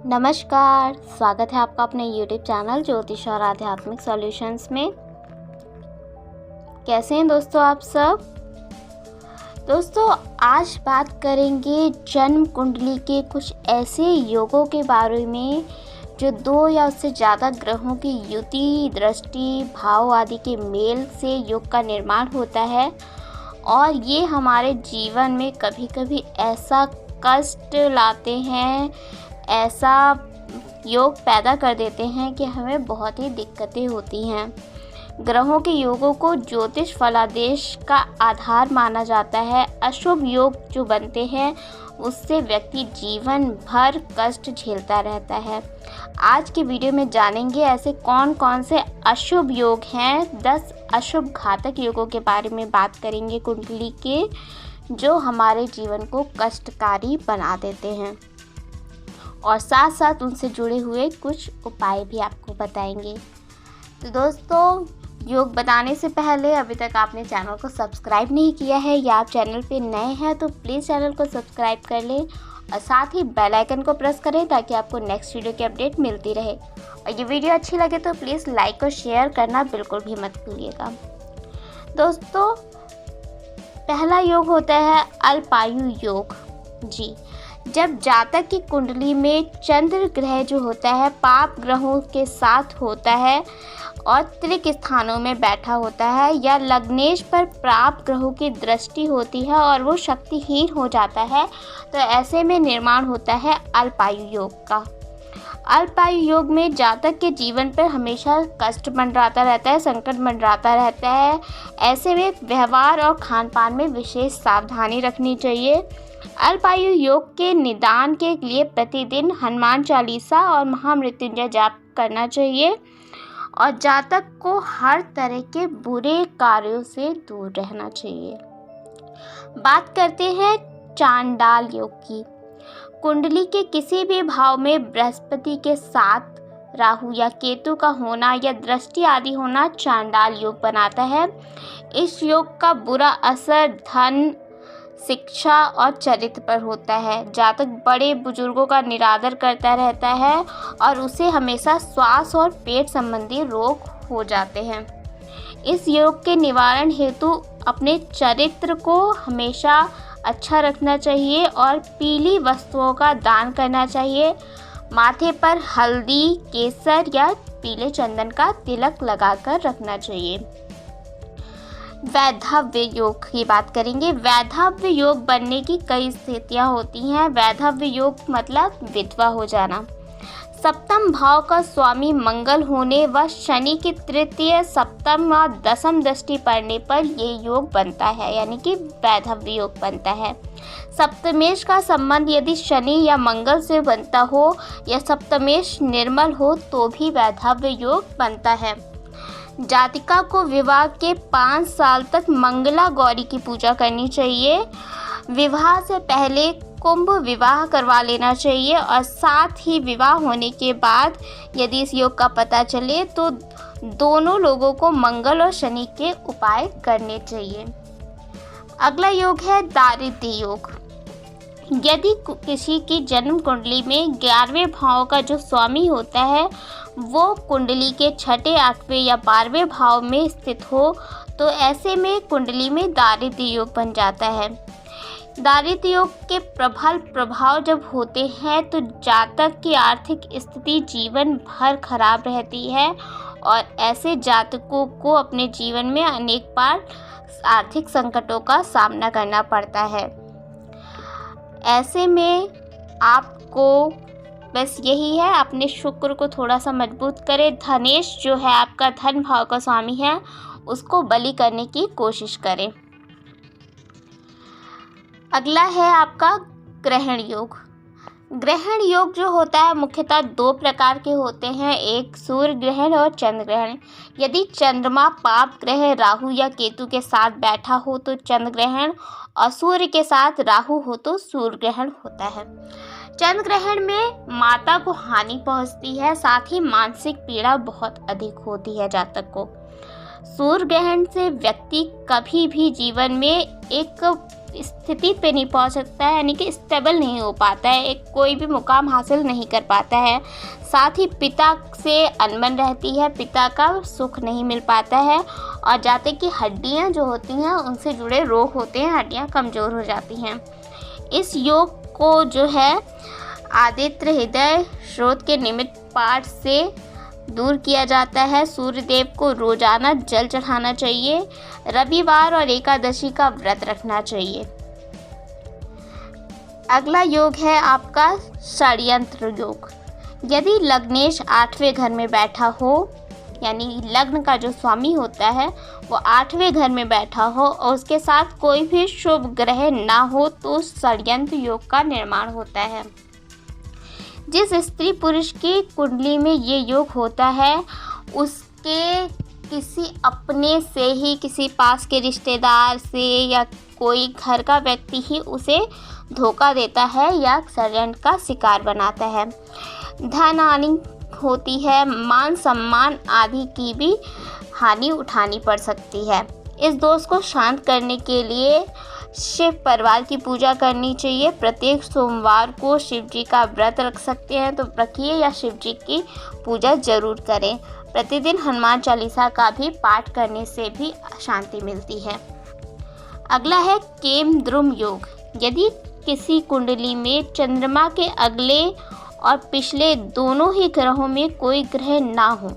नमस्कार, स्वागत है आपका अपने YouTube चैनल ज्योतिष और आध्यात्मिक सॉल्यूशंस में। कैसे हैं दोस्तों आप सब। दोस्तों आज बात करेंगे जन्म कुंडली के कुछ ऐसे योगों के बारे में जो 2 या उससे ज़्यादा ग्रहों की युति, दृष्टि, भाव आदि के मेल से योग का निर्माण होता है और ये हमारे जीवन में कभी कभी ऐसा कष्ट लाते हैं, ऐसा योग पैदा कर देते हैं कि हमें बहुत ही दिक्कतें होती हैं। ग्रहों के योगों को ज्योतिष फलादेश का आधार माना जाता है। अशुभ योग जो बनते हैं उससे व्यक्ति जीवन भर कष्ट झेलता रहता है। आज की वीडियो में जानेंगे ऐसे कौन कौन से अशुभ योग हैं। 10 अशुभ घातक योगों के बारे में बात करेंगे कुंडली के, जो हमारे जीवन को कष्टकारी बना देते हैं और साथ साथ उनसे जुड़े हुए कुछ उपाय भी आपको बताएंगे। तो दोस्तों योग बताने से पहले अभी तक आपने चैनल को सब्सक्राइब नहीं किया है या आप चैनल पे नए हैं तो प्लीज़ चैनल को सब्सक्राइब कर लें और साथ ही बेल आइकन को प्रेस करें ताकि आपको नेक्स्ट वीडियो की अपडेट मिलती रहे। और ये वीडियो अच्छी लगे तो प्लीज़ लाइक और शेयर करना बिल्कुल भी मत भूलिएगा। दोस्तों पहला योग होता है अल्पायु योग। जी, जब जातक की कुंडली में चंद्र ग्रह जो होता है पाप ग्रहों के साथ होता है और त्रिक स्थानों में बैठा होता है या लग्नेश पर प्राप्त ग्रहों की दृष्टि होती है और वो शक्तिहीन हो जाता है, तो ऐसे में निर्माण होता है अल्पायु योग का। अल्पायु योग में जातक के जीवन पर हमेशा कष्ट मंडराता रहता है, संकट मंडराता रहता है। ऐसे में व्यवहार और खान पान में विशेष सावधानी रखनी चाहिए। अल्पायु योग के निदान के लिए प्रतिदिन हनुमान चालीसा और महामृत्युंजय जाप करना चाहिए और जातक को हर तरह के बुरे कार्यों से दूर रहना चाहिए। बात करते हैं चांडाल योग की। कुंडली के किसी भी भाव में बृहस्पति के साथ राहु या केतु का होना या दृष्टि आदि होना चांडाल योग बनाता है। इस योग का बुरा असर धन, शिक्षा और चरित्र पर होता है। जातक बड़े बुजुर्गों का निरादर करता रहता है और उसे हमेशा श्वास और पेट संबंधी रोग हो जाते हैं। इस योग के निवारण हेतु अपने चरित्र को हमेशा अच्छा रखना चाहिए और पीली वस्तुओं का दान करना चाहिए। माथे पर हल्दी, केसर या पीले चंदन का तिलक लगाकर रखना चाहिए। वैधव्य योग की बात करेंगे। वैधव्य योग बनने की कई स्थितियां होती हैं। वैधव्य योग मतलब विधवा हो जाना। सप्तम भाव का स्वामी मंगल होने व शनि की तृतीय, सप्तम व दशम दृष्टि पड़ने पर ये योग बनता है, यानी कि वैधव्य योग बनता है। सप्तमेश का संबंध यदि शनि या मंगल से बनता हो या सप्तमेश निर्मल हो तो भी वैधव्य योग बनता है। जातिका को विवाह के 5 साल तक मंगला गौरी की पूजा करनी चाहिए। विवाह से पहले कुंभ विवाह करवा लेना चाहिए और साथ ही विवाह होने के बाद यदि इस योग का पता चले तो दोनों लोगों को मंगल और शनि के उपाय करने चाहिए। अगला योग है दारिद्र्य योग। यदि किसी की जन्म कुंडली में 11वें भाव का जो स्वामी होता है वो कुंडली के 6ठे, 8वें या 12वें भाव में स्थित हो तो ऐसे में कुंडली में दारिद्र्य योग बन जाता है। दारिद्र्य योग के प्रबल प्रभाव जब होते हैं तो जातक की आर्थिक स्थिति जीवन भर खराब रहती है और ऐसे जातकों को अपने जीवन में अनेक बार आर्थिक संकटों का सामना करना पड़ता है। ऐसे में आपको बस यही है, अपने शुक्र को थोड़ा सा मजबूत करें। धनेश जो है आपका धन भाव का स्वामी है उसको बलि करने की कोशिश करें। अगला है आपका ग्रहण योग। ग्रहण योग जो होता है मुख्यतः 2 प्रकार के होते हैं, एक सूर्य ग्रहण और चंद्र ग्रहण। यदि चंद्रमा पाप ग्रह राहु या केतु के साथ बैठा हो तो चंद्र ग्रहण और सूर्य के साथ राहु हो तो सूर्य ग्रहण होता है। चंद्र ग्रहण में माता को हानि पहुंचती है, साथ ही मानसिक पीड़ा बहुत अधिक होती है जातक को। सूर्य ग्रहण से व्यक्ति कभी भी जीवन में एक स्थिति पे नहीं पहुंच सकता है, यानी कि स्टेबल नहीं हो पाता है, एक कोई भी मुकाम हासिल नहीं कर पाता है। साथ ही पिता से अनबन रहती है, पिता का सुख नहीं मिल पाता है और जातक की हड्डियां जो होती हैं उनसे जुड़े रोग होते हैं, हड्डियां कमज़ोर हो जाती हैं। इस योग को जो है आदित्य हृदय स्रोत के निमित्त पाठ से दूर किया जाता है। सूर्य देव को रोजाना जल चढ़ाना चाहिए। रविवार और एकादशी का व्रत रखना चाहिए। अगला योग है आपका षड्यंत्र योग। यदि लग्नेश 8वें घर में बैठा हो, यानी लग्न का जो स्वामी होता है वो 8वें घर में बैठा हो और उसके साथ कोई भी शुभ ग्रह ना हो तो षड्यंत्र योग का निर्माण होता है। जिस स्त्री पुरुष की कुंडली में ये योग होता है उसके किसी अपने से ही, किसी पास के रिश्तेदार से या कोई घर का व्यक्ति ही उसे धोखा देता है या षड्यंत्र का शिकार बनाता है। धन हानि होती है, मान सम्मान आदि की भी हानि उठानी पड़ सकती है। इस दोष को शांत करने के लिए शिव परिवार की पूजा करनी चाहिए। प्रत्येक सोमवार को शिव जी का व्रत रख सकते हैं तो रखिए या शिव जी की पूजा जरूर करें। प्रतिदिन हनुमान चालीसा का भी पाठ करने से भी शांति मिलती है। अगला है केमद्रुम योग। यदि किसी कुंडली में चंद्रमा के अगले और पिछले दोनों ही ग्रहों में कोई ग्रह ना हो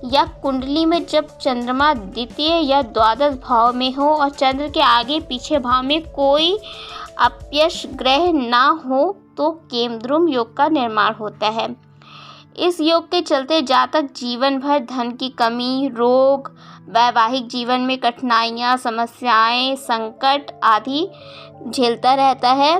या कुंडली में जब चंद्रमा द्वितीय या द्वादश भाव में हो और चंद्र के आगे पीछे भाव में कोई अपयश ग्रह ना हो तो केमद्रुम योग का निर्माण होता है। इस योग के चलते जातक जीवन भर धन की कमी, रोग, वैवाहिक जीवन में कठिनाइयाँ, समस्याएं, संकट आदि झेलता रहता है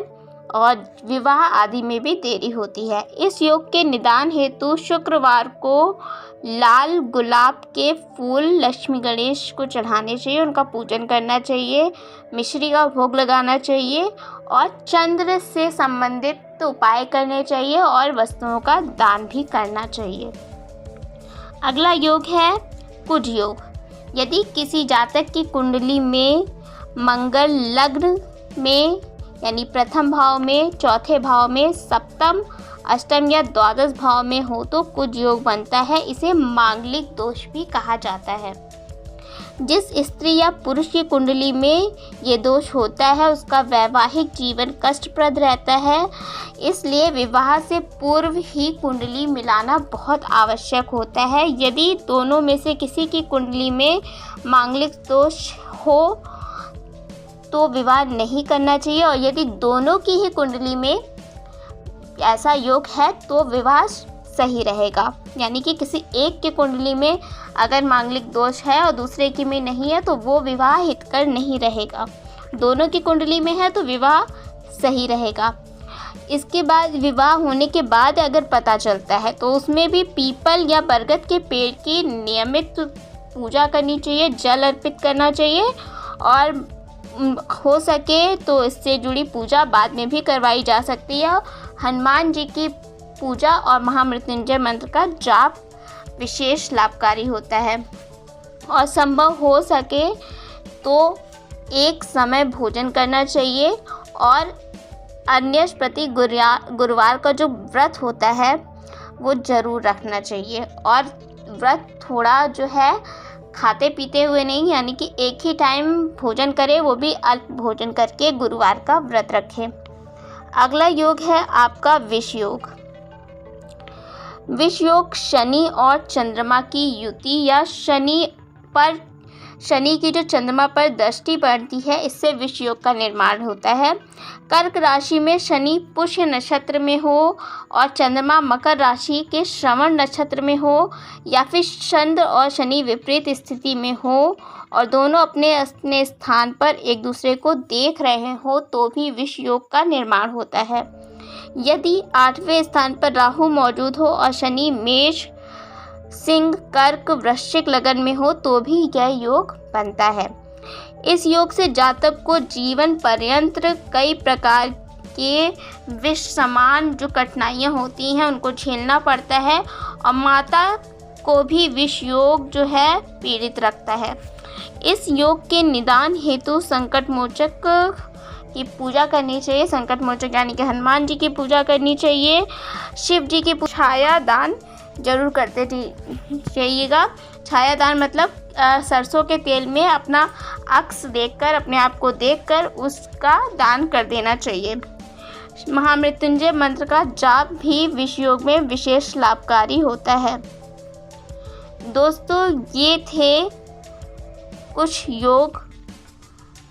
और विवाह आदि में भी देरी होती है। इस योग के निदान हेतु शुक्रवार को लाल गुलाब के फूल लक्ष्मी गणेश को चढ़ाने चाहिए, उनका पूजन करना चाहिए, मिश्री का भोग लगाना चाहिए और चंद्र से संबंधित उपाय करने चाहिए और वस्तुओं का दान भी करना चाहिए। अगला योग है कुज योग। यदि किसी जातक की कुंडली में मंगल लग्न में यानी प्रथम भाव में, चौथे भाव में, सप्तम, अष्टम या द्वादश भाव में हो तो कुज योग बनता है। इसे मांगलिक दोष भी कहा जाता है। जिस स्त्री या पुरुष की कुंडली में ये दोष होता है उसका वैवाहिक जीवन कष्टप्रद रहता है, इसलिए विवाह से पूर्व ही कुंडली मिलाना बहुत आवश्यक होता है। यदि दोनों में से किसी की कुंडली में मांगलिक दोष हो तो विवाह नहीं करना चाहिए और यदि दोनों की ही कुंडली में ऐसा योग है तो विवाह सही रहेगा। यानी कि किसी एक की कुंडली में अगर मांगलिक दोष है और दूसरे की में नहीं है तो वो विवाह हितकर नहीं रहेगा। दोनों की कुंडली में है तो विवाह सही रहेगा। इसके बाद विवाह होने के बाद अगर पता चलता है तो उसमें भी पीपल या बरगद के पेड़ की नियमित पूजा करनी चाहिए, जल अर्पित करना चाहिए और हो सके तो इससे जुड़ी पूजा बाद में भी करवाई जा सकती है। हनुमान जी की पूजा और महामृत्युंजय मंत्र का जाप विशेष लाभकारी होता है और संभव हो सके तो एक समय भोजन करना चाहिए और अन्य प्रति गुरुवार का जो व्रत होता है वो ज़रूर रखना चाहिए और व्रत थोड़ा जो है खाते पीते हुए नहीं, यानी कि एक ही टाइम भोजन करें, वो भी अल्प भोजन करके गुरुवार का व्रत रखें। अगला योग है आपका विष योग। विष योग शनि और चंद्रमा की युति या शनि की जो चंद्रमा पर दृष्टि पड़ती है इससे विष योग का निर्माण होता है। कर्क राशि में शनि पुष्य नक्षत्र में हो और चंद्रमा मकर राशि के श्रवण नक्षत्र में हो या फिर चंद्र और शनि विपरीत स्थिति में हो और दोनों अपने अपने स्थान पर एक दूसरे को देख रहे हो तो भी विष योग का निर्माण होता है। यदि 8वें स्थान पर राहु मौजूद हो और शनि मेष, सिंह, कर्क, वृश्चिक लगन में हो तो भी यह योग बनता है। इस योग से जातक को जीवन पर्यंत कई प्रकार के विष समान जो कठिनाइयाँ होती हैं उनको झेलना पड़ता है और माता को भी विष योग जो है पीड़ित रखता है। इस योग के निदान हेतु संकट मोचक की पूजा करनी चाहिए, संकट मोचक यानी कि हनुमान जी की पूजा करनी चाहिए, शिव जी की छाया दान जरूर करते चाहिएगा। छाया दान मतलब सरसों के तेल में अपना अक्स देखकर, अपने आप को देखकर उसका दान कर देना चाहिए। महामृत्युंजय मंत्र का जाप भी विष योग में विशेष लाभकारी होता है। दोस्तों, ये थे कुछ योग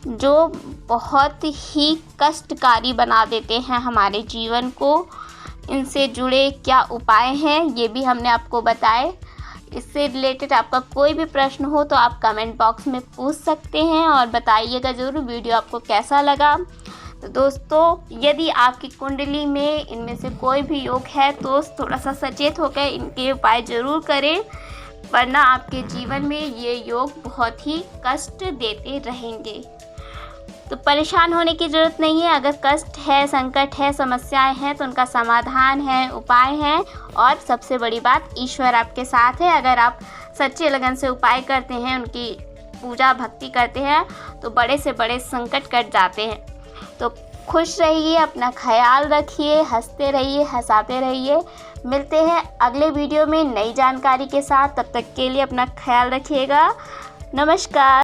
जो बहुत ही कष्टकारी बना देते हैं हमारे जीवन को। इनसे जुड़े क्या उपाय हैं ये भी हमने आपको बताए। इससे रिलेटेड आपका कोई भी प्रश्न हो तो आप कमेंट बॉक्स में पूछ सकते हैं और बताइएगा ज़रूर वीडियो आपको कैसा लगा। तो दोस्तों, यदि आपकी कुंडली में इनमें से कोई भी योग है तो थोड़ा सा सचेत होकर इनके उपाय ज़रूर करें, वरना आपके जीवन में ये योग बहुत ही कष्ट देते रहेंगे। तो परेशान होने की ज़रूरत नहीं है। अगर कष्ट है, संकट है, समस्याएं हैं तो उनका समाधान है, उपाय हैं, और सबसे बड़ी बात ईश्वर आपके साथ है। अगर आप सच्चे लगन से उपाय करते हैं, उनकी पूजा भक्ति करते हैं तो बड़े से बड़े संकट कट जाते हैं। तो खुश रहिए, अपना ख्याल रखिए, हंसते रहिए, हंसाते रहिए। मिलते हैं अगले वीडियो में नई जानकारी के साथ। तब तक के लिए अपना ख्याल रखिएगा। नमस्कार।